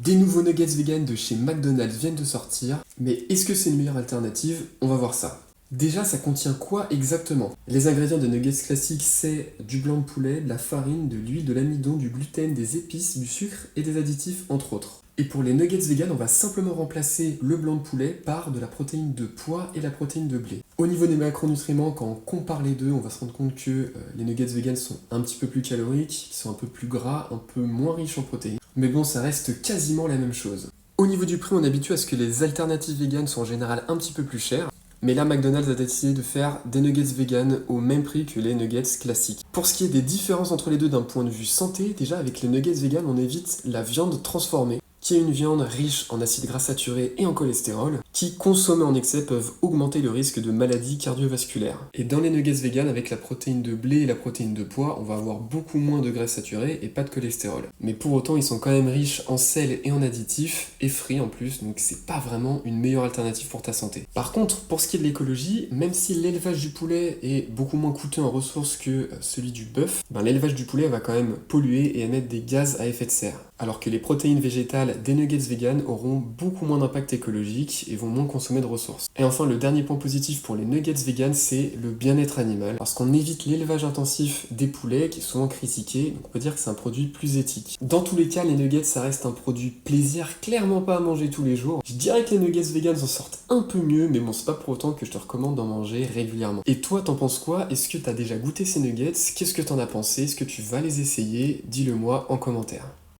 Des nouveaux nuggets vegan de chez McDonald's viennent de sortir, mais est-ce que c'est une meilleure alternative? On va voir ça. Déjà, ça contient quoi exactement? Les ingrédients des nuggets classiques, c'est du blanc de poulet, de la farine, de l'huile, de l'amidon, du gluten, des épices, du sucre et des additifs entre autres. Et pour les nuggets vegan, on va simplement remplacer le blanc de poulet par de la protéine de pois et la protéine de blé. Au niveau des macronutriments, quand on compare les deux, on va se rendre compte que les nuggets vegan sont un petit peu plus caloriques, qui sont un peu plus gras, un peu moins riches en protéines. Mais bon, ça reste quasiment la même chose. Au niveau du prix, on est habitué à ce que les alternatives vegan sont en général un petit peu plus chères. Mais là, McDonald's a décidé de faire des nuggets vegan au même prix que les nuggets classiques. Pour ce qui est des différences entre les deux d'un point de vue santé, déjà avec les nuggets vegan, on évite la viande transformée, qui est une viande riche en acides gras saturés et en cholestérol, qui, consommés en excès, peuvent augmenter le risque de maladies cardiovasculaires. Et dans les nuggets vegan, avec la protéine de blé et la protéine de pois, on va avoir beaucoup moins de graisses saturées et pas de cholestérol. Mais pour autant, ils sont quand même riches en sel et en additifs, et frits en plus, donc c'est pas vraiment une meilleure alternative pour ta santé. Par contre, pour ce qui est de l'écologie, même si l'élevage du poulet est beaucoup moins coûteux en ressources que celui du bœuf, l'élevage du poulet va quand même polluer et émettre des gaz à effet de serre. Alors que les protéines végétales des nuggets vegan auront beaucoup moins d'impact écologique et vont moins consommer de ressources. Et enfin, le dernier point positif pour les nuggets vegan, c'est le bien-être animal, parce qu'on évite l'élevage intensif des poulets, qui est souvent critiqué, donc on peut dire que c'est un produit plus éthique. Dans tous les cas, les nuggets, ça reste un produit plaisir, clairement pas à manger tous les jours. Je dirais que les nuggets vegan s'en sortent un peu mieux, mais bon, c'est pas pour autant que je te recommande d'en manger régulièrement. Et toi, t'en penses quoi? Est-ce que t'as déjà goûté ces nuggets? Qu'est-ce que t'en as pensé? Est-ce que tu vas les essayer? Dis-le moi en commentaire.